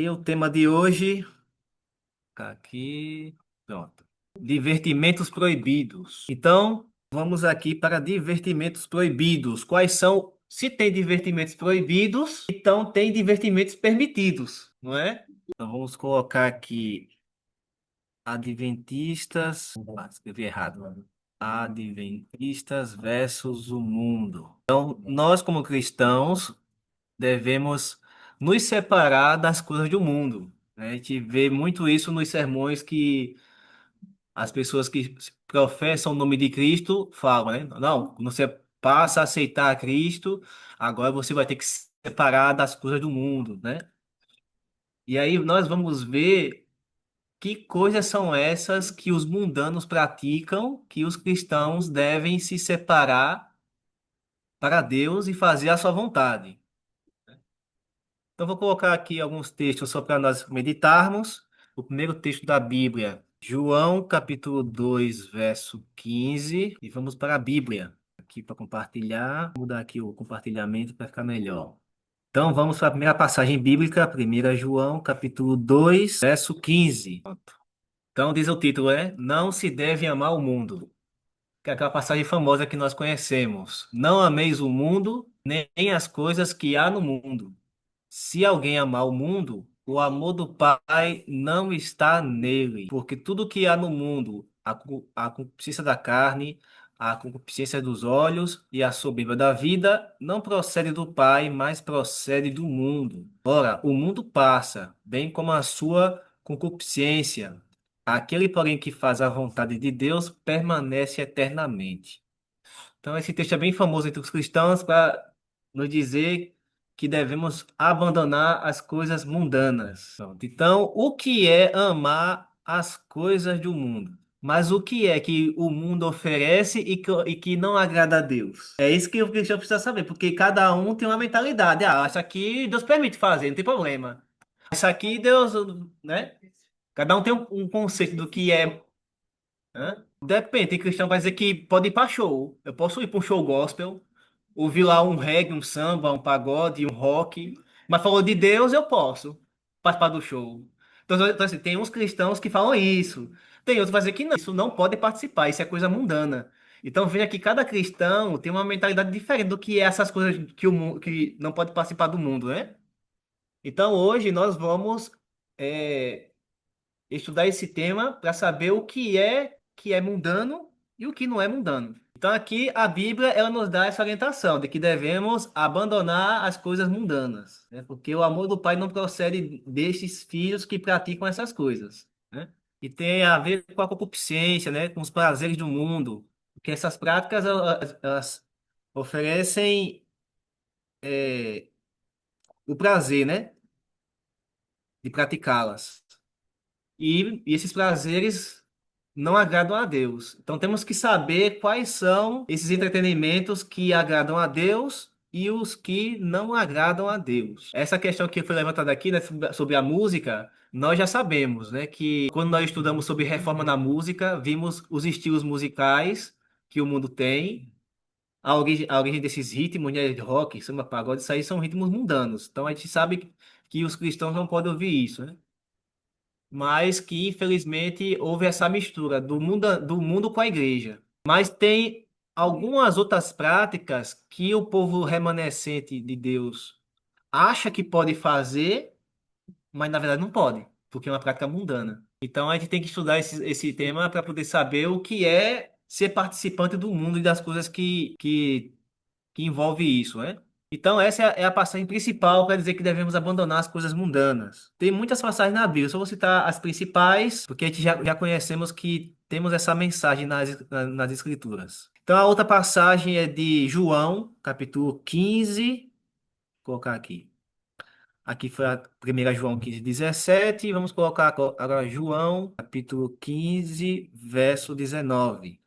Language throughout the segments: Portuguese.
E o tema de hoje, tá aqui, pronto. Divertimentos proibidos. Então, vamos aqui para divertimentos proibidos. Quais são? Se tem divertimentos proibidos, então tem divertimentos permitidos, não é? Então vamos colocar aqui Adventistas. Opa, escrevi errado. Adventistas versus o mundo. Então, nós como cristãos devemos nos separar das coisas do mundo, né? A gente vê muito isso nos sermões que as pessoas que professam o nome de Cristo falam, né? Não, quando você passa a aceitar a Cristo, agora você vai ter que se separar das coisas do mundo, né? E aí nós vamos ver que coisas são essas que os mundanos praticam, que os cristãos devem se separar para Deus e fazer a sua vontade. Então, vou colocar aqui alguns textos só para nós meditarmos. O primeiro texto da Bíblia, João, capítulo 2, verso 15. E vamos para a Bíblia, aqui para compartilhar. Vou mudar aqui o compartilhamento para ficar melhor. Então, vamos para a primeira passagem bíblica, 1 João, capítulo 2, verso 15. Então, diz o título, Não se deve amar o mundo. Que é aquela passagem famosa que nós conhecemos. Não ameis o mundo, nem as coisas que há no mundo. Se alguém amar o mundo, o amor do Pai não está nele, porque tudo que há no mundo, a concupiscência da carne, a concupiscência dos olhos e a soberba da vida, não procede do Pai, mas procede do mundo. Ora, o mundo passa, bem como a sua concupiscência. Aquele, porém, que faz a vontade de Deus permanece eternamente. Então, esse texto é bem famoso entre os cristãos para nos dizer que devemos abandonar as coisas mundanas. Pronto. Então, o que é amar as coisas do mundo? Mas o que é que o mundo oferece e que não agrada a Deus? É isso que o cristão precisa saber, porque cada um tem uma mentalidade. Ah, isso aqui Deus permite fazer, não tem problema. Isso aqui Deus, né? Cada um tem um conceito do que é. Hã? Depende, tem cristão que vai dizer que pode ir para show. Eu posso ir para um show gospel, ouvir lá um reggae, um samba, um pagode, um rock. Mas falou de Deus, eu posso participar do show. Então, assim, tem uns cristãos que falam isso. Tem outros que vão dizer que não, isso não pode participar, isso é coisa mundana. Então veja que cada cristão tem uma mentalidade diferente do que é essas coisas que o mundo, que não pode participar do mundo, né? Então hoje nós vamos é, estudar esse tema para saber o que é mundano e o que não é mundano. Então aqui a Bíblia ela nos dá essa orientação de que devemos abandonar as coisas mundanas, né? Porque o amor do Pai não procede destes filhos que praticam essas coisas, né? E tem a ver com a concupiscência, né? Com os prazeres do mundo, porque essas práticas elas oferecem o prazer, né? De praticá-las. E esses prazeres não agradam a Deus. Então temos que saber quais são esses entretenimentos que agradam a Deus e os que não agradam a Deus. Essa questão que foi levantada aqui, né, sobre a música, nós já sabemos, né, que quando nós estudamos sobre reforma na música, vimos os estilos musicais que o mundo tem. A origem desses ritmos, né, de rock, samba, pagode, isso aí são ritmos mundanos. Então a gente sabe que os cristãos não podem ouvir isso, né? Mas que infelizmente houve essa mistura do mundo com a igreja. Mas tem algumas outras práticas que o povo remanescente de Deus acha que pode fazer, mas na verdade não pode, porque é uma prática mundana. Então a gente tem que estudar esse tema para poder saber o que é ser participante do mundo e das coisas que envolve isso, né? Então, essa é a passagem principal para dizer que devemos abandonar as coisas mundanas. Tem muitas passagens na Bíblia, só vou citar as principais, porque a gente já conhecemos que temos essa mensagem nas Escrituras. Então, a outra passagem é de João, capítulo 15. Vou colocar aqui. Aqui foi a primeira João 15, 17. Vamos colocar agora João, capítulo 15, verso 19.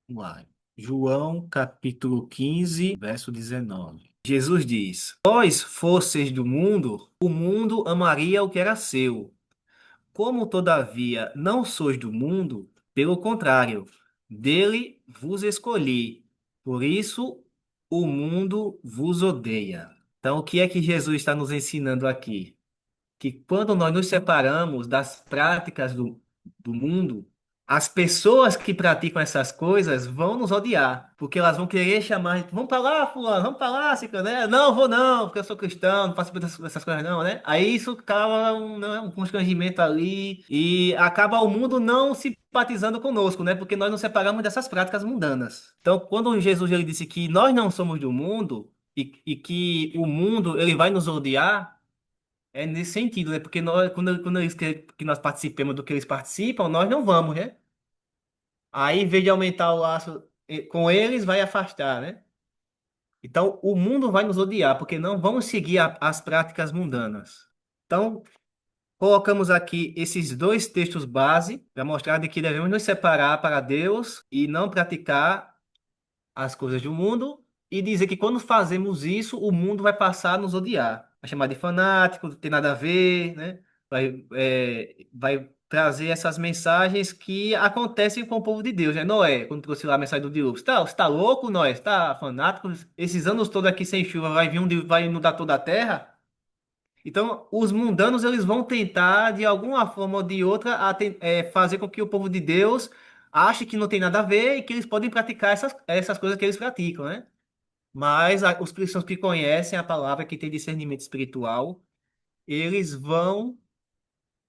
Vamos lá. João, capítulo 15, verso 19. Jesus diz: Vós fosseis do mundo, o mundo amaria o que era seu. Como, todavia, não sois do mundo, pelo contrário, dele vos escolhi. Por isso, o mundo vos odeia. Então, o que é que Jesus está nos ensinando aqui? Que quando nós nos separamos das práticas do mundo, as pessoas que praticam essas coisas vão nos odiar, porque elas vão querer chamar, vamos para lá, fulano, vamos para lá, ciclano, né? Não, vou não, porque eu sou cristão, não participo dessas coisas não, né? Aí isso acaba um constrangimento ali e acaba o mundo não simpatizando conosco, né? Porque nós nos separamos dessas práticas mundanas. Então, quando Jesus ele disse que nós não somos do mundo e que o mundo ele vai nos odiar, é nesse sentido, né? Porque nós, quando eles querem que nós participemos do que eles participam, nós não vamos, né? Aí, em vez de aumentar o laço com eles, vai afastar, né? Então, o mundo vai nos odiar, porque não vamos seguir as práticas mundanas. Então, colocamos aqui esses dois textos base para mostrar de que devemos nos separar para Deus e não praticar as coisas do mundo e dizer que quando fazemos isso, o mundo vai passar a nos odiar. Vai chamar de fanático, não tem nada a ver, né? Vai trazer essas mensagens que acontecem com o povo de Deus, né? Noé, quando trouxe lá a mensagem do dilúvio. Você tá louco, Noé? Você tá fanático? Esses anos todos aqui sem chuva, vai vir vai inundar toda a terra? Então, os mundanos, eles vão tentar, de alguma forma ou de outra, fazer com que o povo de Deus ache que não tem nada a ver e que eles podem praticar essas coisas que eles praticam, né? Mas os cristãos que conhecem a palavra, que têm discernimento espiritual, eles vão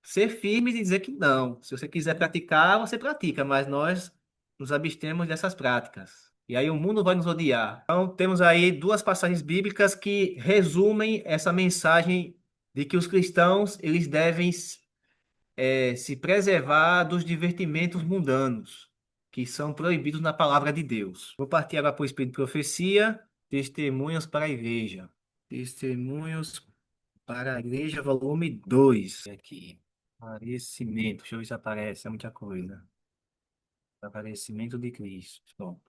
ser firmes e dizer que não. Se você quiser praticar, você pratica, mas nós nos abstemos dessas práticas. E aí o mundo vai nos odiar. Então, temos aí duas passagens bíblicas que resumem essa mensagem de que os cristãos eles devem se preservar dos divertimentos mundanos, que são proibidos na palavra de Deus. Vou partir agora para o Espírito de Profecia, Testemunhos para a Igreja. Testemunhos para a Igreja, volume 2. Aqui. Aparecimento. Deixa eu ver se aparece. É muita coisa. Aparecimento de Cristo. Bom.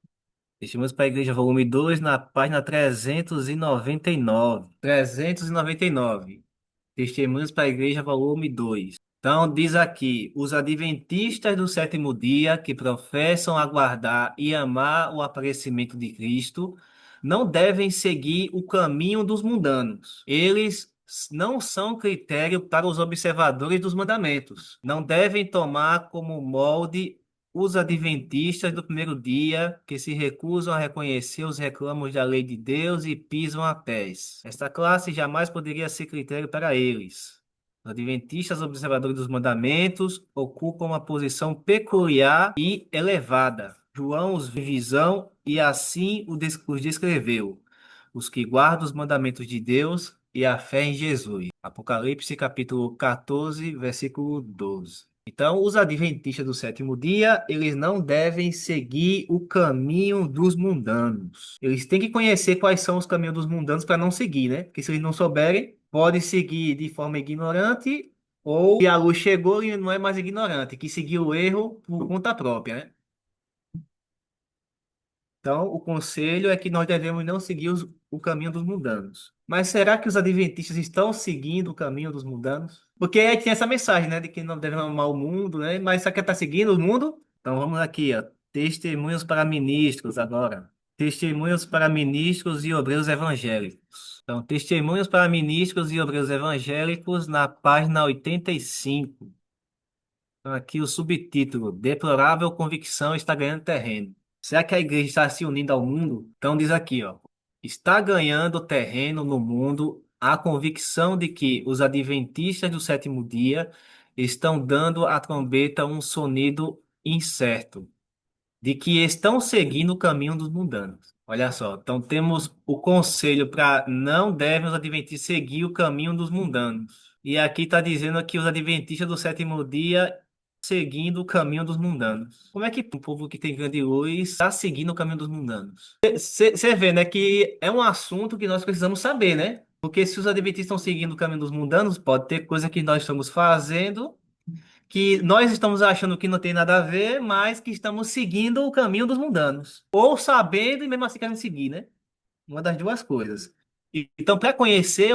Testemunhos para a Igreja, volume 2 na página 399. 399. Testemunhos para a Igreja, volume 2. Então, diz aqui: os adventistas do sétimo dia, que professam aguardar e amar o aparecimento de Cristo, não devem seguir o caminho dos mundanos. Eles não são critério para os observadores dos mandamentos. Não devem tomar como molde os adventistas do primeiro dia, que se recusam a reconhecer os reclamos da lei de Deus e pisam a pés. Esta classe jamais poderia ser critério para eles. Os adventistas observadores dos mandamentos ocupam uma posição peculiar e elevada. João os viu em visão e assim os descreveu: os que guardam os mandamentos de Deus e a fé em Jesus. Apocalipse capítulo 14, versículo 12. Então, os adventistas do sétimo dia, eles não devem seguir o caminho dos mundanos. Eles têm que conhecer quais são os caminhos dos mundanos para não seguir, né? Porque se eles não souberem, pode seguir de forma ignorante ou se a luz chegou e não é mais ignorante, que seguiu o erro por conta própria, né? Então, o conselho é que nós devemos não seguir o caminho dos mundanos. Mas será que os adventistas estão seguindo o caminho dos mundanos? Porque aí tem essa mensagem, né, de que não devemos amar o mundo, né? Mas será que está seguindo o mundo? Então vamos aqui, ó. Testemunhos para ministros agora. Testemunhos para ministros e obreiros evangélicos. Então, testemunhos para ministros e obreiros evangélicos na página 85. Então, aqui o subtítulo: Deplorável convicção está ganhando terreno. Será que a igreja está se unindo ao mundo? Então diz aqui, ó, está ganhando terreno no mundo a convicção de que os adventistas do sétimo dia estão dando à trombeta um sonido incerto, de que estão seguindo o caminho dos mundanos. Olha só, então temos o conselho para não devem os adventistas seguir o caminho dos mundanos. E aqui está dizendo que os adventistas do sétimo dia seguindo o caminho dos mundanos. Como é que o povo que tem grande luz está seguindo o caminho dos mundanos? Você vê, né, que é um assunto que nós precisamos saber, né? Porque se os adventistas estão seguindo o caminho dos mundanos, pode ter coisa que nós estamos fazendo que nós estamos achando que não tem nada a ver, mas que estamos seguindo o caminho dos mundanos. Ou sabendo e mesmo assim querendo seguir, né? Uma das duas coisas. Então, para conhecer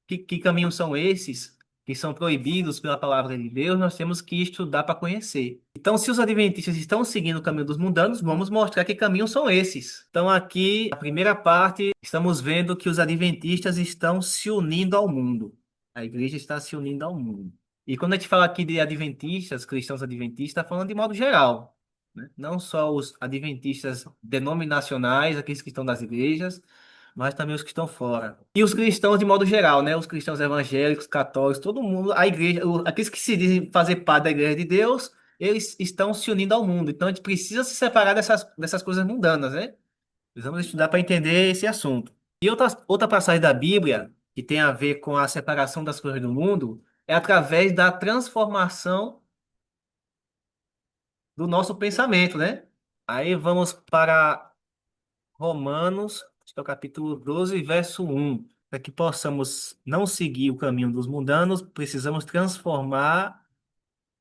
que caminhos são esses que são proibidos pela palavra de Deus, nós temos que estudar para conhecer. Então, se os adventistas estão seguindo o caminho dos mundanos, vamos mostrar que caminhos são esses. Então, aqui, na primeira parte, estamos vendo que os adventistas estão se unindo ao mundo. A igreja está se unindo ao mundo. E quando a gente fala aqui de adventistas, cristãos adventistas, está falando de modo geral, né? Não só os adventistas denominacionais, aqueles que estão nas igrejas, mas também os que estão fora. E os cristãos de modo geral, né? Os cristãos evangélicos, católicos, todo mundo, a igreja, aqueles que se dizem fazer parte da igreja de Deus, eles estão se unindo ao mundo. Então a gente precisa se separar dessas coisas mundanas, né? Precisamos estudar para entender esse assunto. E outra passagem da Bíblia, que tem a ver com a separação das coisas do mundo, é através da transformação do nosso pensamento, né? Aí vamos para Romanos, acho que é o capítulo 12, verso 1. Para que possamos não seguir o caminho dos mundanos, precisamos transformar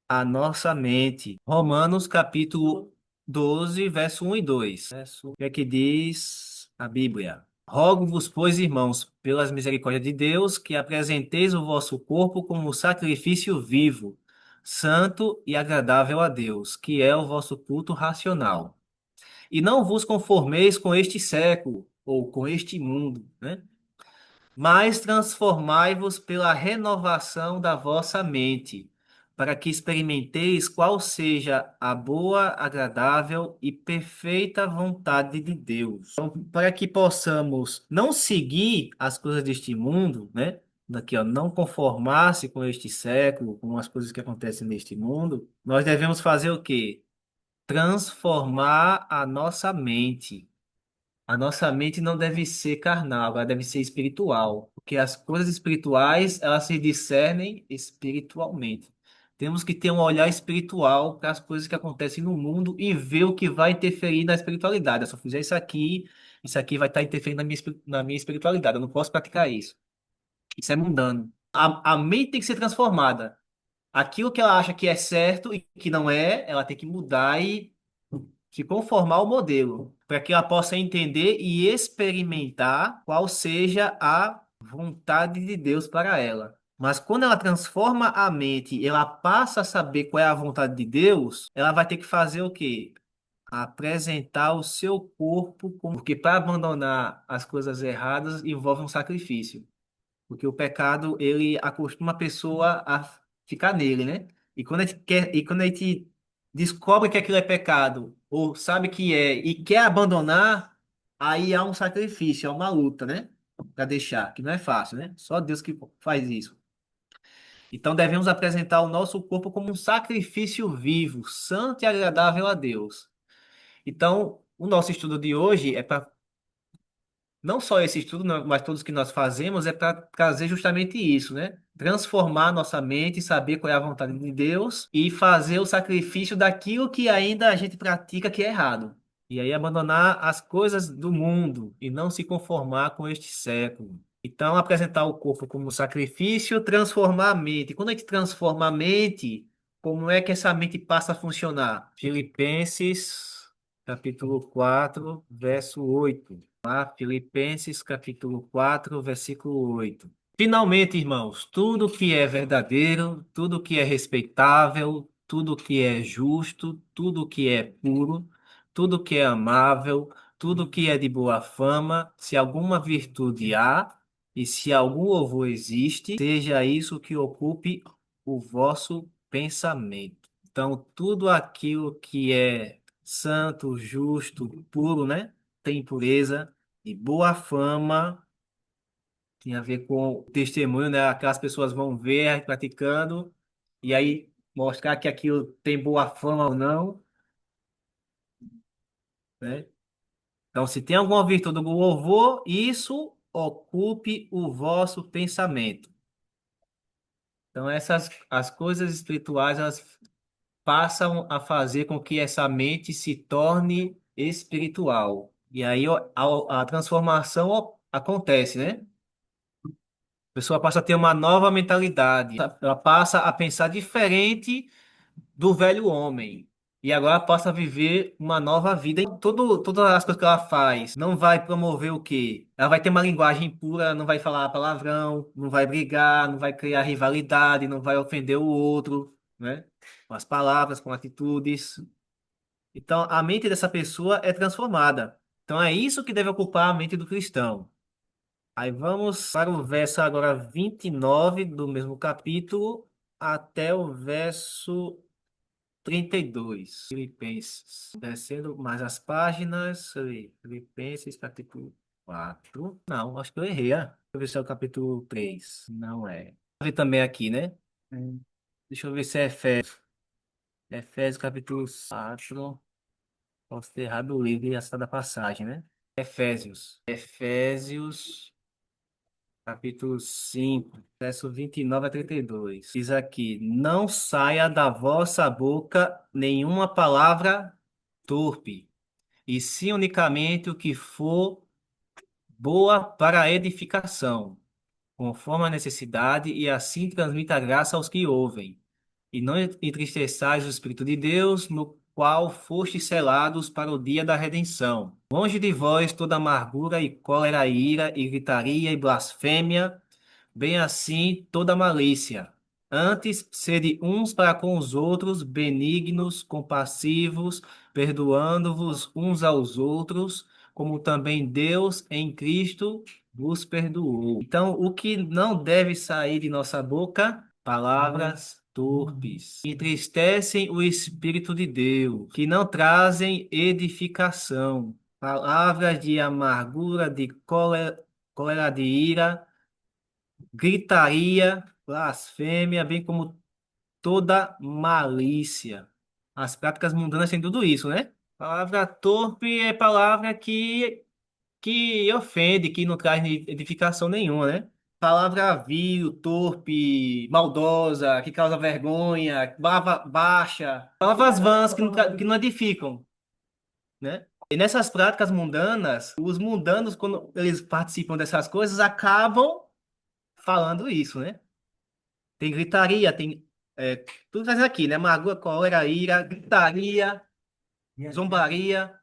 a nossa mente. Romanos, capítulo 12, verso 1 e 2. O que é que diz a Bíblia? Rogo-vos, pois, irmãos, pelas misericórdias de Deus, que apresenteis o vosso corpo como sacrifício vivo, santo e agradável a Deus, que é o vosso culto racional. E não vos conformeis com este século, ou com este mundo, né? Mas transformai-vos pela renovação da vossa mente, para que experimenteis qual seja a boa, agradável e perfeita vontade de Deus. Então, para que possamos não seguir as coisas deste mundo, né? Daqui, ó, não conformar-se com este século, com as coisas que acontecem neste mundo, nós devemos fazer o quê? Transformar a nossa mente. A nossa mente não deve ser carnal, ela deve ser espiritual, porque as coisas espirituais, elas se discernem espiritualmente. Temos que ter um olhar espiritual para as coisas que acontecem no mundo e ver o que vai interferir na espiritualidade. Se eu fizer isso aqui vai estar interferindo na minha espiritualidade. Eu não posso praticar isso. Isso é mundano. A mente tem que ser transformada. Aquilo que ela acha que é certo e que não é, ela tem que mudar e se conformar ao modelo, para que ela possa entender e experimentar qual seja a vontade de Deus para ela. Mas quando ela transforma a mente, ela passa a saber qual é a vontade de Deus, ela vai ter que fazer o quê? Apresentar o seu corpo, porque para abandonar as coisas erradas envolve um sacrifício. Porque o pecado, ele acostuma a pessoa a ficar nele, né? E quando a gente descobre que aquilo é pecado, ou sabe que é, e quer abandonar, aí há um sacrifício, há uma luta, né? Para deixar, que não é fácil, né? Só Deus que faz isso. Então devemos apresentar o nosso corpo como um sacrifício vivo, santo e agradável a Deus. Então, o nosso estudo de hoje é para não só esse estudo, mas todos que nós fazemos é para trazer justamente isso, né? Transformar nossa mente, saber qual é a vontade de Deus e fazer o sacrifício daquilo que ainda a gente pratica que é errado. E aí abandonar as coisas do mundo e não se conformar com este século. Então, apresentar o corpo como sacrifício, transformar a mente. Quando a gente transforma a mente, como é que essa mente passa a funcionar? Filipenses, capítulo 4, verso 8. Filipenses capítulo 4, versículo 8. Finalmente, irmãos, tudo que é verdadeiro, tudo que é respeitável, tudo que é justo, tudo que é puro, tudo que é amável, tudo que é de boa fama, se alguma virtude há e se algum louvor existe, seja isso que ocupe o vosso pensamento. Então, tudo aquilo que é santo, justo, puro, né? Tem pureza e boa fama, tem a ver com o testemunho, né? Aquelas pessoas vão ver a gente praticando e aí mostrar que aquilo tem boa fama ou não, né? Então, se tem alguma virtude do louvor, isso ocupe o vosso pensamento. Então, essas as coisas espirituais, elas passam a fazer com que essa mente se torne espiritual. E aí a transformação acontece, né? A pessoa passa a ter uma nova mentalidade. Ela passa a pensar diferente do velho homem. e agora possa viver uma nova vida em todas as coisas que ela faz. Não vai promover o quê? Ela vai ter uma linguagem pura, não vai falar palavrão, não vai brigar, não vai criar rivalidade, não vai ofender o outro, né? Com as palavras, com atitudes. Então, a mente dessa pessoa é transformada. Então, é isso que deve ocupar a mente do cristão. Aí vamos para o verso agora 29 do mesmo capítulo até o verso 32. Filipenses. Descendo mais as páginas. Filipenses, capítulo 4. Não, acho que eu errei. Deixa eu ver se é o capítulo 3. Não é. Deixa eu ver também aqui, né? Deixa eu ver se é Efésios. Efésios, capítulo 4. Posso ter errado o livro e essa da passagem, né? Efésios. Efésios, capítulo 5, verso 29 a 32. Diz aqui: Não saia da vossa boca nenhuma palavra torpe, e sim unicamente o que for boa para a edificação, conforme a necessidade, e assim transmita graça aos que ouvem. E não entristeçais o Espírito de Deus, no qual fostes selados para o dia da redenção. Longe de vós toda amargura e cólera, e ira e gritaria e blasfêmia, bem assim toda malícia. Antes, sede uns para com os outros benignos, compassivos, perdoando-vos uns aos outros, como também Deus em Cristo vos perdoou. Então, o que não deve sair de nossa boca? Palavras torpes, que entristecem o Espírito de Deus, que não trazem edificação. Palavras de amargura, de cólera de ira, gritaria, blasfêmia, bem como toda malícia. As práticas mundanas têm tudo isso, né? Palavra torpe é palavra que ofende, que não traz edificação nenhuma, né? Palavra vil, torpe, maldosa, que causa vergonha, baixa. Palavras vãs que não edificam, né? E nessas práticas mundanas, os mundanos, quando eles participam dessas coisas, acabam falando isso, né? Tem gritaria, tem tudo faz aqui, né? Amargura, cólera, ira, gritaria, zombaria,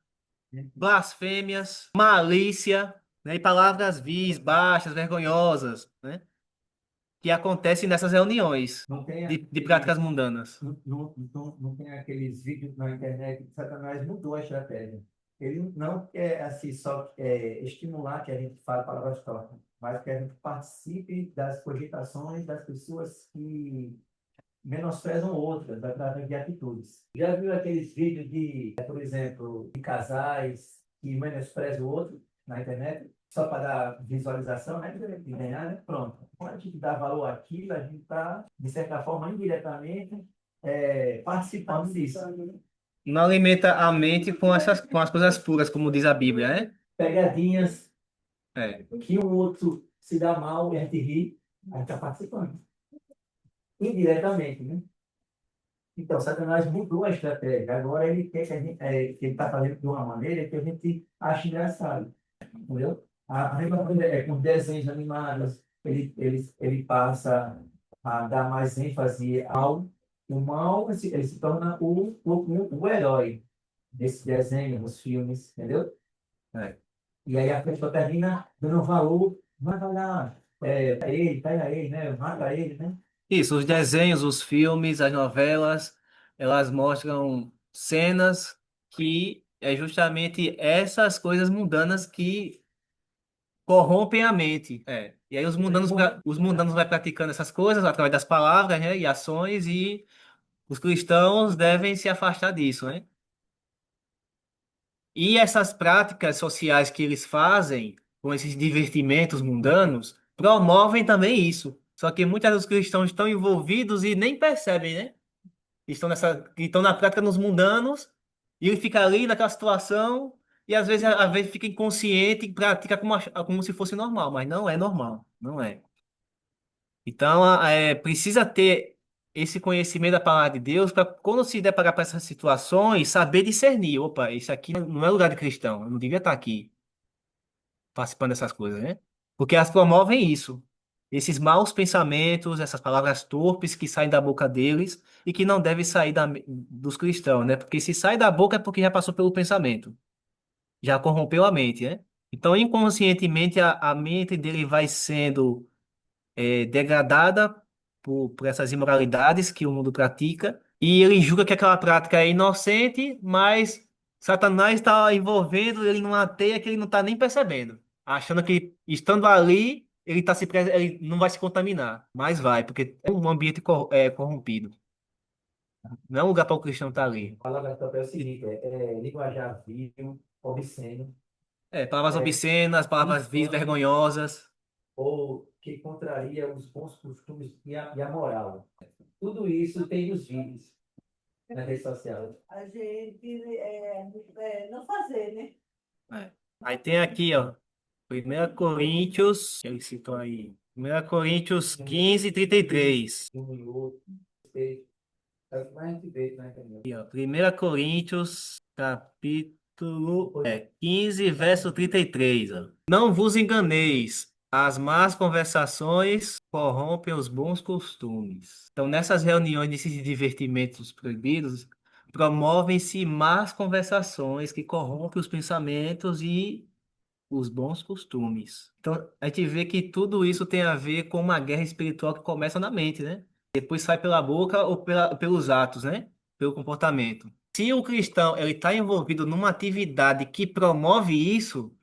blasfêmias, malícia, né? E palavras vis, baixas, vergonhosas, né? Que acontecem nessas reuniões Não tem de práticas mundanas. não tem aqueles vídeos na internet que Satanás mudou a estratégia. Ele não quer assim, só estimular que a gente fale palavras tortas, mas que a gente participe das cogitações das pessoas que menosprezam outras, através de atitudes. Já viu aqueles vídeos por exemplo, de casais que menosprezam o outro na internet, só para dar visualização, né? De ganhar, né? Pronto. Quando a gente dá valor àquilo, a gente está, de certa forma, indiretamente, participando disso. Não alimenta a mente com as coisas puras, como diz a Bíblia, né? Pegadinhas É. que o outro se dá mal e a gente ri, a gente está participando. Indiretamente, né? Então, Satanás mudou a estratégia. Agora ele quer que a gente, que ele está fazendo de uma maneira que a gente ache engraçado, entendeu? A mesma coisa é com desenhos animados, ele passa a dar mais ênfase ao o mal, ele se torna o herói desse desenho, dos filmes, entendeu? É. E aí a pessoa termina dando valor, manda lá, pega ele, né? Mata ele, né? Isso, os desenhos, os filmes, as novelas, elas mostram cenas que é justamente essas coisas mundanas que corrompem a mente. É. E aí os mundanos vai praticando essas coisas através das palavras, né, e ações, e os cristãos devem se afastar disso, né? E essas práticas sociais que eles fazem, com esses divertimentos mundanos, promovem também isso. Só que muitos dos cristãos estão envolvidos e nem percebem, né? Estão na prática nos mundanos, e ele fica ali naquela situação, e às vezes fica inconsciente e pratica como se fosse normal, mas não é normal, não é. Então, precisa ter esse conhecimento da palavra de Deus para quando se deparar para essas situações, saber discernir. Opa, isso aqui não é lugar de cristão, eu não devia estar aqui participando dessas coisas, né? Porque elas promovem isso. esses maus pensamentos, essas palavras torpes que saem da boca deles e que não devem sair dos cristãos, né? Porque se sai da boca é porque já passou pelo pensamento, já corrompeu a mente, né? Então, inconscientemente, a mente dele vai sendo degradada por essas imoralidades que o mundo pratica, e ele julga que aquela prática é inocente, mas Satanás está envolvendo ele numa teia que ele não está nem percebendo, achando que estando ali, ele não vai se contaminar, mas vai, porque é um ambiente corrompido. Não é um lugar para o cristão estar ali. A palavra top é o seguinte, linguajar vil, obsceno, Palavras é, obscenas, palavras vis, infame vergonhosas. ou que contraria os bons costumes e a moral. Tudo isso tem nos vídeos na rede social. A gente não fazer, né? É. Aí tem aqui, ó. 1 Coríntios, ele citou aí. 1 Coríntios 15:33. Um e outro, respeito. É o que mais a gente vê na internet. Aqui, ó. 1 Coríntios, capítulo 15, verso 33. Ó. Não vos enganeis, as más conversações corrompem os bons costumes. Então, nessas reuniões, nesses divertimentos proibidos, promovem-se más conversações que corrompem os pensamentos e os bons costumes. Então, a gente vê que tudo isso tem a ver com uma guerra espiritual que começa na mente, né? Depois sai pela boca ou pelos atos, né? Pelo comportamento. Se o cristão ele está envolvido numa atividade que promove isso,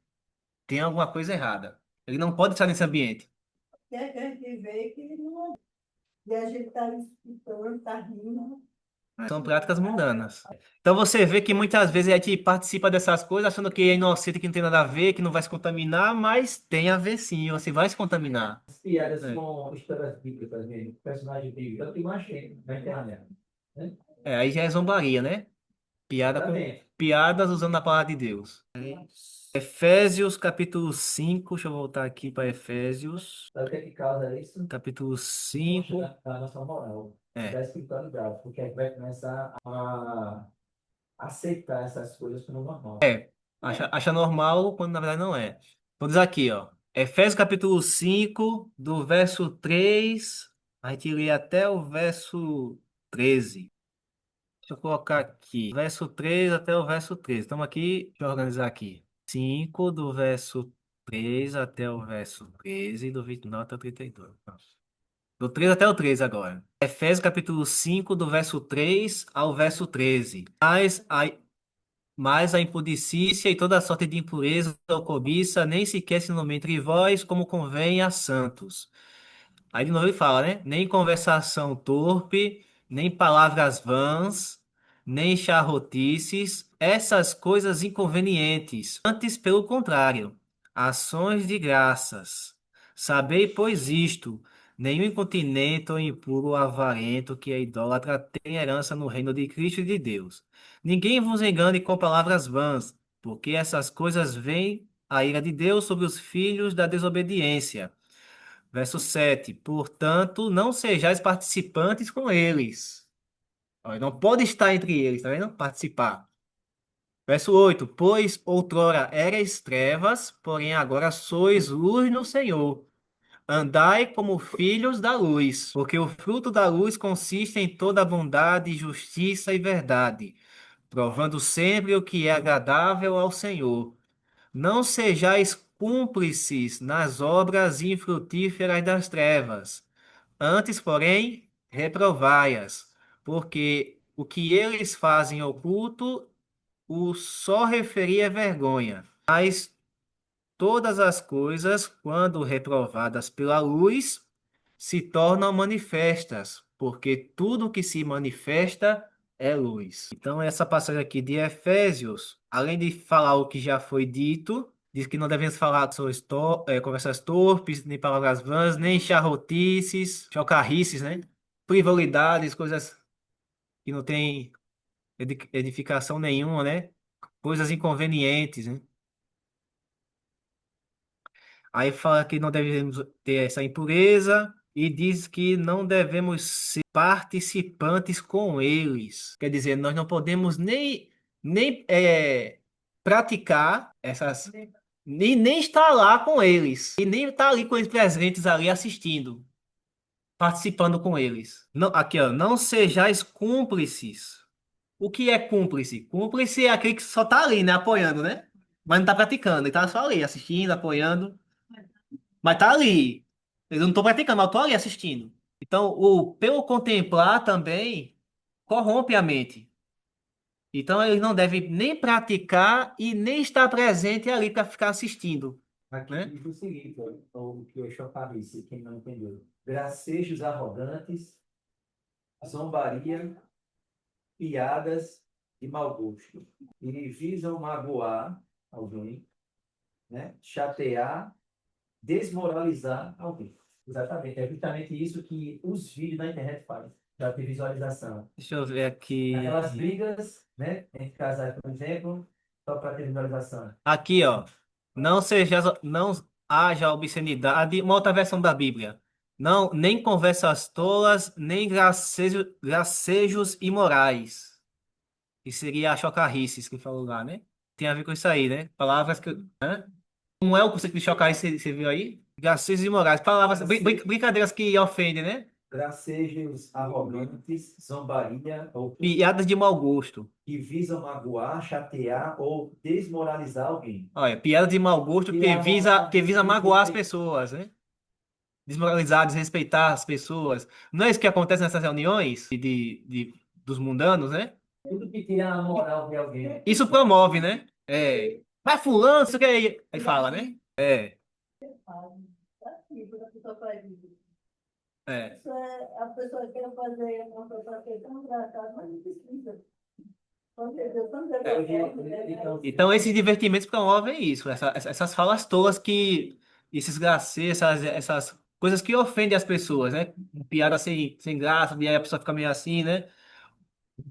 tem alguma coisa errada. Ele não pode estar nesse ambiente. E a gente vê que não. E a gente está escutando, está rindo. São práticas mundanas. Então você vê que muitas vezes a gente participa dessas coisas achando que é inocente, que não tem nada a ver, que não vai se contaminar, mas tem a ver sim, você vai se contaminar. As piadas É. com histórias bíblicas, mesmo, personagens bíblicos, eu tenho achei na internet. Né? Aí já é zombaria, né? Exatamente. Piadas usando a palavra de Deus. Efésios capítulo 5. Deixa eu voltar aqui para Efésios, Sabe o que é que causa isso? capítulo Mostra 5. da nossa moral, da É. espiritualidade, porque a gente vai começar a aceitar essas coisas como normal. Acha normal quando na verdade não é. Vou dizer aqui, ó. Efésios capítulo 5 do verso 3. A gente lê até o verso 13. Deixa eu colocar aqui. Verso 3 até o verso 13. Estamos aqui, deixa eu organizar aqui. 5 do verso 3 até o verso 13 do 29 até o 32. Do 3 até o 13 agora. Efésios capítulo 5 do verso 3 ao verso 13. Mas a impudicícia e toda sorte de impureza ou cobiça nem sequer se nomeia entre vós como convém a santos. Aí de novo ele fala, né? Nem conversação torpe, nem palavras vãs, nem charrotices, essas coisas inconvenientes. Antes, pelo contrário, ações de graças. Sabei, pois, isto: nenhum incontinente ou impuro ou avarento que é idólatra tem herança no reino de Cristo e de Deus. Ninguém vos engane com palavras vãs, porque essas coisas vêm a ira de Deus sobre os filhos da desobediência. Verso 7. Portanto, não sejais participantes com eles. Olha, não pode estar entre eles, tá vendo? Participar. Verso 8. Pois outrora erais trevas, porém agora sois luz no Senhor. Andai como filhos da luz, porque o fruto da luz consiste em toda bondade, justiça e verdade, provando sempre o que é agradável ao Senhor. Não sejais cúmplices nas obras infrutíferas das trevas. Antes, porém, reprovai-as, porque o que eles fazem oculto, o só referir é vergonha. Mas todas as coisas, quando reprovadas pela luz, se tornam manifestas, porque tudo que se manifesta é luz. Então, essa passagem aqui de Efésios, além de falar o que já foi dito, diz que não devemos falar sobre conversas torpes, nem palavras vãs, nem charrotices, chocarrices, né? Frivolidades, coisas que não têm edificação nenhuma, né? Coisas inconvenientes, né? Aí fala que não devemos ter essa impureza e diz que não devemos ser participantes com eles. Quer dizer, nós não podemos nem praticar essas. nem estar lá com eles. E nem estar ali com eles presentes ali assistindo, participando com eles. Não, aqui, ó, não sejais cúmplices. O que é cúmplice? Cúmplice é aquele que só tá ali, né, apoiando, né? Mas não tá praticando, ele tá só ali, assistindo, apoiando. Mas tá ali. Eu não tô praticando, mas eu tô ali assistindo. Então, o pelo contemplar também corrompe a mente. Então, ele não deve nem praticar e nem estar presente ali para ficar assistindo, Aqui né? diz o seguinte, ó, o que eu chocalice, quem não entendeu. Gracejos arrogantes, zombaria, piadas de mau gosto. E visam magoar alguém, né? Chatear, desmoralizar alguém. Exatamente. É justamente isso que os vídeos da internet fazem, para ter visualização. Deixa eu ver aqui. Aquelas brigas, né, entre casais, por exemplo, só para ter visualização. Aqui, ó. Não haja obscenidade. Uma outra versão da Bíblia. Não, nem conversas tolas, nem gracejos imorais. Que seria a chocarrices que falou lá, né? Tem a ver com isso aí, né? Palavras que. Hã? Como é o conceito de chocarrices, você viu aí? Gracejos imorais. Palavras, brincadeiras que ofendem, né? Gracejos arrogantes, zombaria ou Piadas de mau gosto. que visam magoar, chatear ou desmoralizar alguém. Olha, piada de mau gosto que visa magoar as pessoas, né? Desmoralizar, desrespeitar as pessoas. Não é isso que acontece nessas reuniões dos mundanos, né? Tudo que tira a moral de alguém. Isso promove, né? É. Mas fulano, isso que aí fala, né? É, Assim, quando a pessoa faz isso. é. Isso é, a pessoa quer fazer uma coisa que é tão engraçada, mas não precisa. Porque Deus não deu É, né? Então, esses divertimentos promovem isso, essas falas tolas que, esses gracejos, essas coisas que ofendem as pessoas, né? Piada sem graça, e aí a pessoa fica meio assim, né?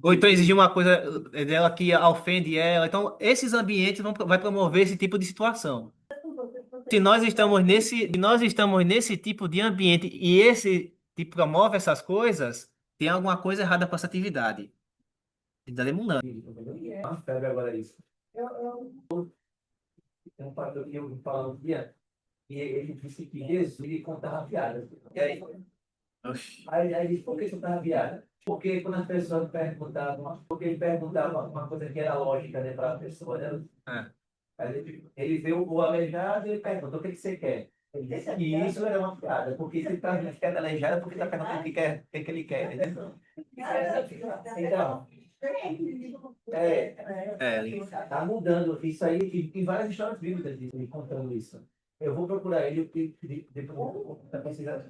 Ou então exigir uma coisa dela que ofende ela. Então, esses ambientes vai promover esse tipo de situação. Se nós estamos nesse tipo de ambiente e esse tipo promove essas coisas, tem alguma coisa errada com essa atividade. Atividade é mundana. É uma febre agora isso. Eu, Tem um pastor que eu ouvi falar um dia e ele disse que Jesus ele contava piadas. E aí, Oxi. aí ele disse, por que você contava piada? Porque quando as pessoas perguntavam, porque ele perguntava uma coisa que era lógica, né, para a pessoa, né? É. Aí ele vê o aleijado e ele pergunta, o que que você quer? Ele disse que isso era uma piada, porque se ele está ficando aleijado, porque está perguntando o que, quer, o que ele quer, entendeu? Então, é, É, tá mudando isso aí, e tem várias histórias bíblicas de contando isso. Eu vou procurar ele e depois eu vou pesquisar.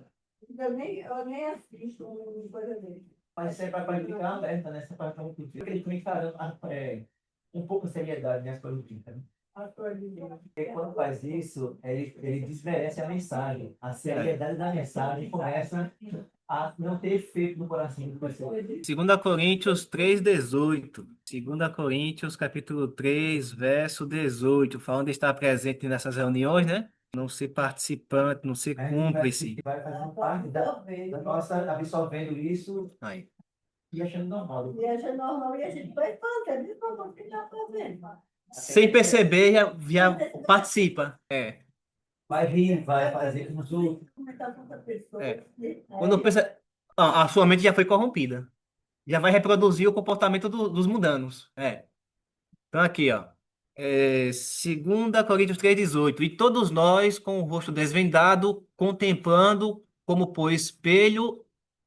eu nem assisto uma coisa dele. Mas você vai ficar alerta, né? Você vai ficar muito porque eles também encarando um pouco de seriedade nas coisas bíblicas, né? As coisas de Deus. Porque quando faz isso, ele desmerece a mensagem. A seriedade da mensagem começa a não ter efeito no coração do pessoal. 2 Coríntios 3:18. 2 Coríntios, capítulo 3, verso 18. Falando de estar presente nessas reuniões, né? Não ser participante, não ser A gente cúmplice. vai fazendo parte da nossa, absorvendo isso Aí. e achando normal. E a normal e a gente vai fazer, mesmo como que está fazendo. Sem perceber, já participa. É. Vai rir, vai fazer com os outros. Comentar com outra pessoa. É. Aí, Quando pensa, a sua mente já foi corrompida. Já vai reproduzir o comportamento dos mundanos. É. Então aqui, ó. 2 Coríntios 3:18. E todos nós, com o rosto desvendado, contemplando como por espelho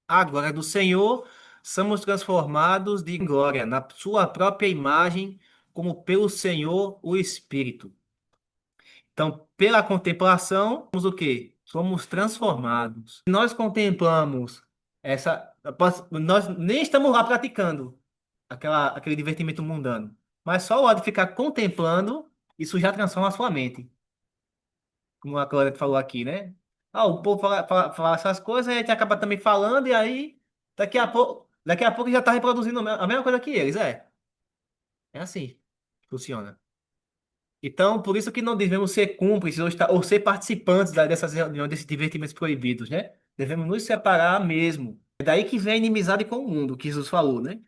a glória do Senhor, somos transformados de glória na sua própria imagem, como pelo Senhor o Espírito. Então, pela contemplação, somos o quê? Somos transformados. Nós contemplamos nós nem estamos lá praticando aquele divertimento mundano. Mas só o ato de ficar contemplando, isso já transforma a sua mente. Como a Cláudia falou aqui, né? Ah, o povo fala essas coisas, a gente acaba também falando, e aí daqui a pouco já está reproduzindo a mesma coisa que eles. É assim que funciona. Então, por isso que não devemos ser cúmplices ou ser participantes dessas reuniões, desses divertimentos proibidos, né? Devemos nos separar mesmo. É daí que vem a inimizade com o mundo, que Jesus falou, né?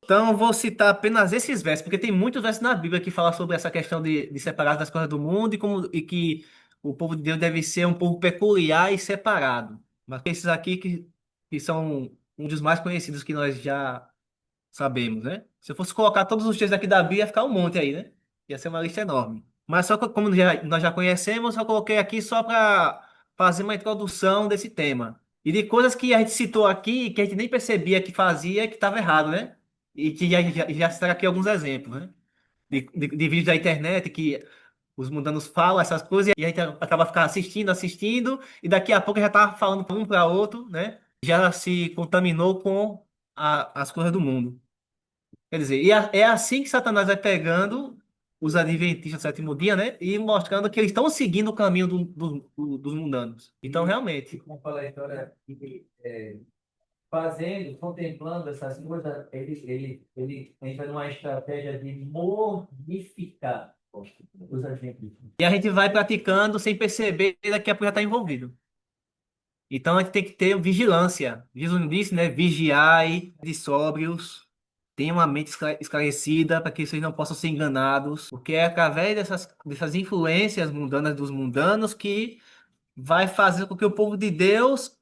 Então, eu vou citar apenas esses versos, porque tem muitos versos na Bíblia que falam sobre essa questão de separar das coisas do mundo e que o povo de Deus deve ser um povo peculiar e separado. Mas esses aqui que são um dos mais conhecidos que nós já sabemos, né? Se eu fosse colocar todos os textos aqui da Bíblia, ia ficar um monte aí, né? Ia ser uma lista enorme. Mas só que, como nós já conhecemos, eu coloquei aqui só para fazer uma introdução desse tema. E de coisas que a gente citou aqui, que a gente nem percebia que fazia, que estava errado, né? E que já citaram aqui alguns exemplos, né? De vídeos da internet que os mundanos falam essas coisas e a gente acaba ficando assistindo, e daqui a pouco já tá falando um para outro, né? Já se contaminou com as coisas do mundo. Quer dizer, é assim que Satanás vai pegando os adventistas do sétimo dia, né? E mostrando que eles estão seguindo o caminho dos mundanos. Então, E realmente. como fala a história, fazendo, contemplando essas coisas, ele entra numa estratégia de mortificar os agentes. E a gente vai praticando sem perceber, e daqui a pouco já está envolvido. Então, a gente tem que ter vigilância. Jesus disse, né? Vigiai de sóbrios. Tenham uma mente esclarecida para que vocês não possam ser enganados. Porque é através dessas influências mundanas dos mundanos que vai fazer com que o povo de Deus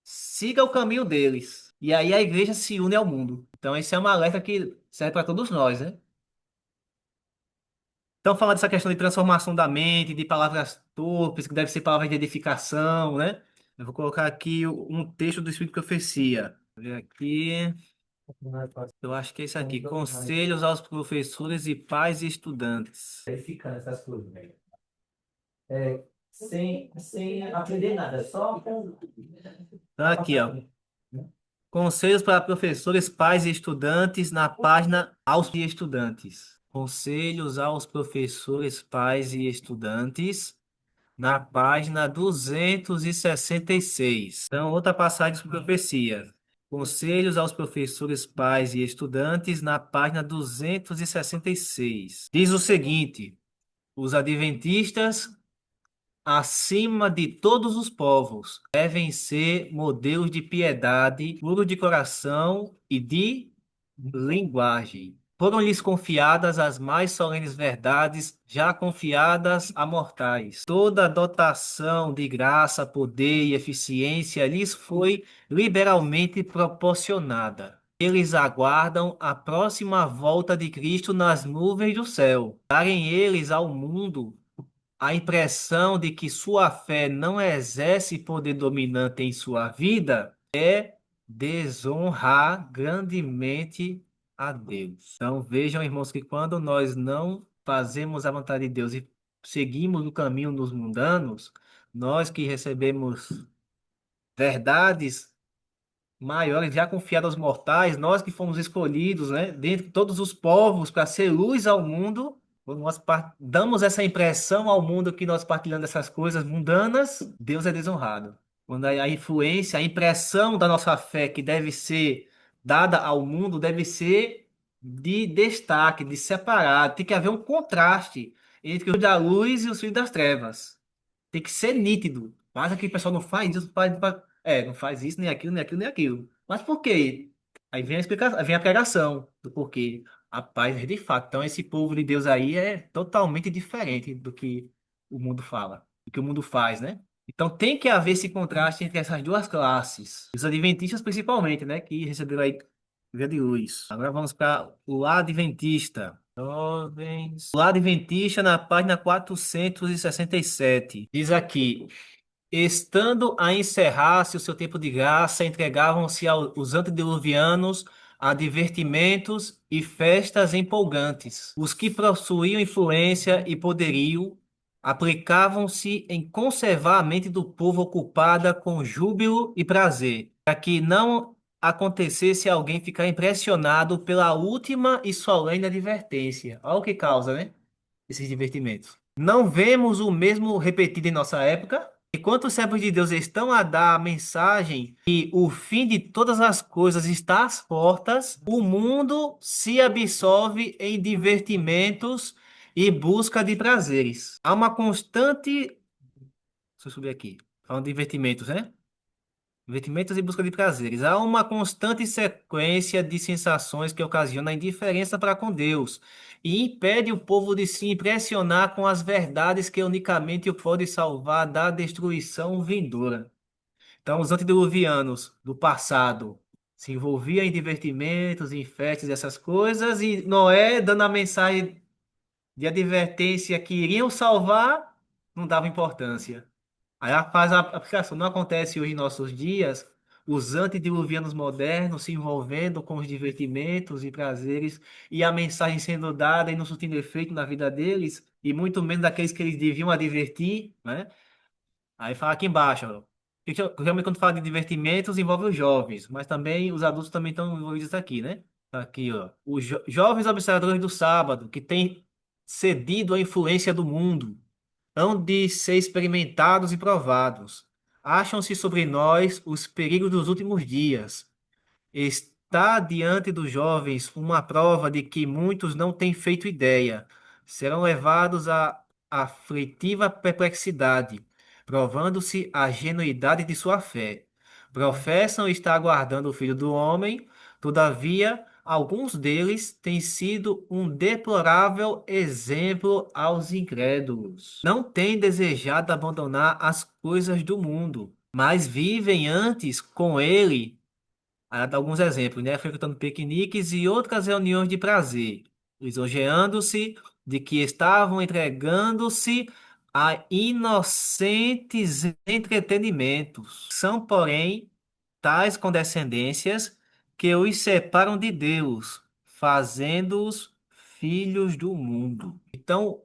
siga o caminho deles. E aí a igreja se une ao mundo. Então, esse é um alerta que serve para todos nós, né? Então, falar dessa questão de transformação da mente, de palavras torpes, que deve ser palavras de edificação, né? Eu vou colocar aqui um texto do Espírito de Profecia. Vou ver aqui. Eu acho que é isso aqui. Conselhos aos professores e pais e estudantes. Verificando essas coisas, né? Sem aprender nada, só com. Então, aqui, ó. Conselhos para professores, pais e estudantes na página aos estudantes. Conselhos aos professores, pais e estudantes na página 266. Então, outra passagem de profecia. Conselhos aos professores, pais e estudantes na página 266. Diz o seguinte: os adventistas acima de todos os povos, devem ser modelos de piedade, puro de coração e de linguagem. Foram-lhes confiadas as mais solenes verdades, já confiadas a mortais. Toda a dotação de graça, poder e eficiência lhes foi liberalmente proporcionada. Eles aguardam a próxima volta de Cristo nas nuvens do céu. Darem eles ao mundo a impressão de que sua fé não exerce poder dominante em sua vida é desonrar grandemente a Deus. Então vejam, irmãos, que quando nós não fazemos a vontade de Deus e seguimos o caminho dos mundanos, nós que recebemos verdades maiores já confiadas aos mortais, nós que fomos escolhidos, né, dentre todos os povos para ser luz ao mundo, quando nós damos essa impressão ao mundo que nós partilhando essas coisas mundanas, Deus é desonrado. Quando a influência, a impressão da nossa fé que deve ser dada ao mundo deve ser de destaque, de separado. Tem que haver um contraste entre os da luz e os filhos das trevas. Tem que ser nítido. Mas aqui o pessoal não faz isso, não faz isso, nem aquilo, nem aquilo, nem aquilo. Mas por quê? Aí vem a explicação, vem a pregação do porquê. A paz é de fato. Então esse povo de Deus aí é totalmente diferente do que o mundo fala, do que o mundo faz, né? Então tem que haver esse contraste entre essas duas classes. Os adventistas principalmente, né? Que receberam aí vida de luz. Agora vamos para o adventista. Jovens. O Adventista, na página 467, diz aqui: estando a encerrar-se o seu tempo de graça, entregavam-se aos antediluvianos a divertimentos e festas empolgantes. Os que possuíam influência e poderio aplicavam-se em conservar a mente do povo ocupada com júbilo e prazer, para que não acontecesse alguém ficar impressionado pela última e solene advertência. Olha o que causa, né? Esses divertimentos. Não vemos o mesmo repetido em nossa época? Enquanto os servos de Deus estão a dar a mensagem que o fim de todas as coisas está às portas, o mundo se absolve em divertimentos e busca de prazeres. Há uma constante. Deixa eu subir aqui. Falando de divertimentos, né? Divertimentos e busca de prazeres. Há uma constante sequência de sensações que ocasiona a indiferença para com Deus e impede o povo de se impressionar com as verdades que unicamente o pode salvar da destruição vindoura. Então, os antediluvianos do passado se envolviam em divertimentos, em festas, essas coisas, e Noé, dando a mensagem de advertência que iriam salvar, não dava importância. Aí ela faz a aplicação. Não acontece hoje em nossos dias os antediluvianos modernos se envolvendo com os divertimentos e prazeres e a mensagem sendo dada e não surtindo efeito na vida deles, e muito menos daqueles que eles deviam advertir, né? Aí fala aqui embaixo, ó. Realmente quando fala de divertimentos envolve os jovens, mas também os adultos também estão envolvidos aqui, né? Tá aqui, ó. Os jovens observadores do sábado, que têm cedido à influência do mundo, hão de ser experimentados e provados. Acham-se sobre nós os perigos dos últimos dias. Está diante dos jovens uma prova de que muitos não têm feito ideia. Serão levados à aflitiva perplexidade, provando-se a genuidade de sua fé. Professam estar aguardando o Filho do Homem, todavia, alguns deles têm sido um deplorável exemplo aos incrédulos. Não têm desejado abandonar as coisas do mundo, mas vivem antes com ele. Aí dá alguns exemplos, né? Frequentando piqueniques e outras reuniões de prazer, lisonjeando-se de que estavam entregando-se a inocentes entretenimentos. São, porém, tais condescendências que os separam de Deus, fazendo-os filhos do mundo. Então,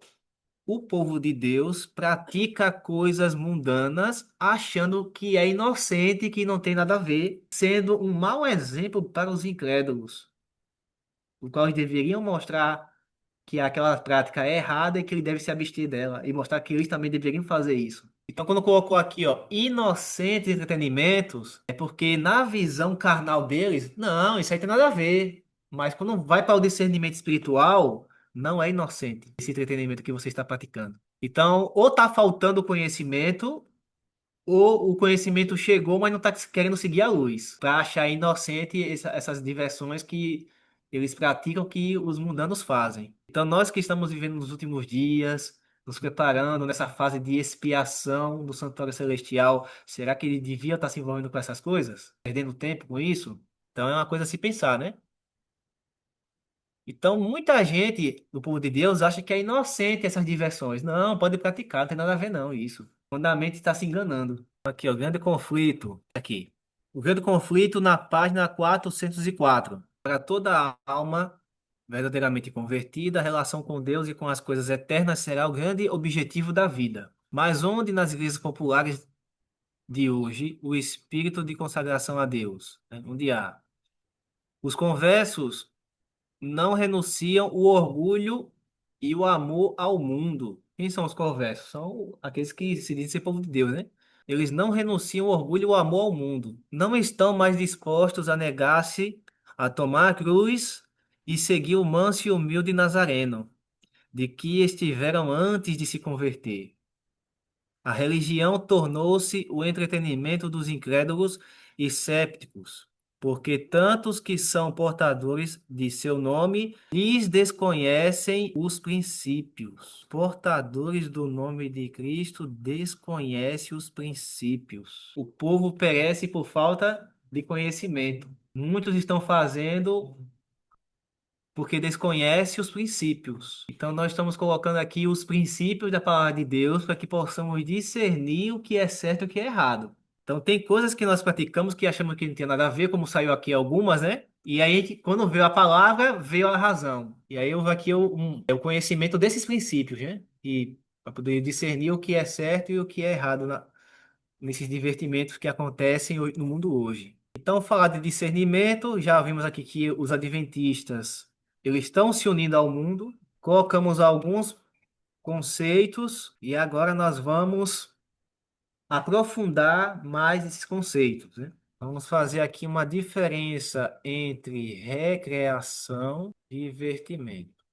o povo de Deus pratica coisas mundanas, achando que é inocente, que não tem nada a ver, sendo um mau exemplo para os incrédulos, o qual eles deveriam mostrar que aquela prática é errada e que ele deve se abster dela, e mostrar que eles também deveriam fazer isso. Então, quando colocou aqui, ó, inocentes entretenimentos, é porque na visão carnal deles, não, isso aí tem nada a ver. Mas quando vai para o discernimento espiritual, não é inocente esse entretenimento que você está praticando. Então, ou está faltando conhecimento, ou o conhecimento chegou, mas não está querendo seguir a luz, para achar inocente essas diversões que eles praticam, que os mundanos fazem. Então, nós que estamos vivendo nos últimos dias, nos preparando nessa fase de expiação do santuário celestial, será que ele devia estar se envolvendo com essas coisas? Perdendo tempo com isso? Então, é uma coisa a se pensar, né? Então, muita gente do povo de Deus acha que é inocente essas diversões. Não, pode praticar, não tem nada a ver não, isso. Quando a mente está se enganando. Aqui, ó, grande conflito. Aqui. O grande conflito na página 404. Para toda alma verdadeiramente convertida, a relação com Deus e com as coisas eternas será o grande objetivo da vida. Mas onde nas igrejas populares de hoje o espírito de consagração a Deus, né? Onde há os conversos não renunciam o orgulho e o amor ao mundo. Quem são os conversos? São aqueles que se dizem ser povo de Deus, né? Eles não renunciam o orgulho e o amor ao mundo. Não estão mais dispostos a negar-se, a tomar a cruz e seguir o manso e humilde Nazareno, de que estiveram antes de se converter. A religião tornou-se o entretenimento dos incrédulos e sépticos, porque tantos que são portadores de seu nome lhes desconhecem os princípios. Portadores do nome de Cristo desconhecem os princípios. O povo perece por falta de conhecimento. Muitos estão fazendo porque desconhece os princípios. Então, nós estamos colocando aqui os princípios da palavra de Deus para que possamos discernir o que é certo e o que é errado. Então, tem coisas que nós praticamos que achamos que não tem nada a ver, como saiu aqui algumas, né? E aí, quando veio a palavra, veio a razão. E aí, houve aqui o conhecimento desses princípios, né? E para poder discernir o que é certo e o que é errado nesses divertimentos que acontecem no mundo hoje. Então, falar de discernimento, já vimos aqui que os adventistas, eles estão se unindo ao mundo. Colocamos alguns conceitos e agora nós vamos aprofundar mais esses conceitos, né? Vamos fazer aqui uma diferença entre recreação e divertimento.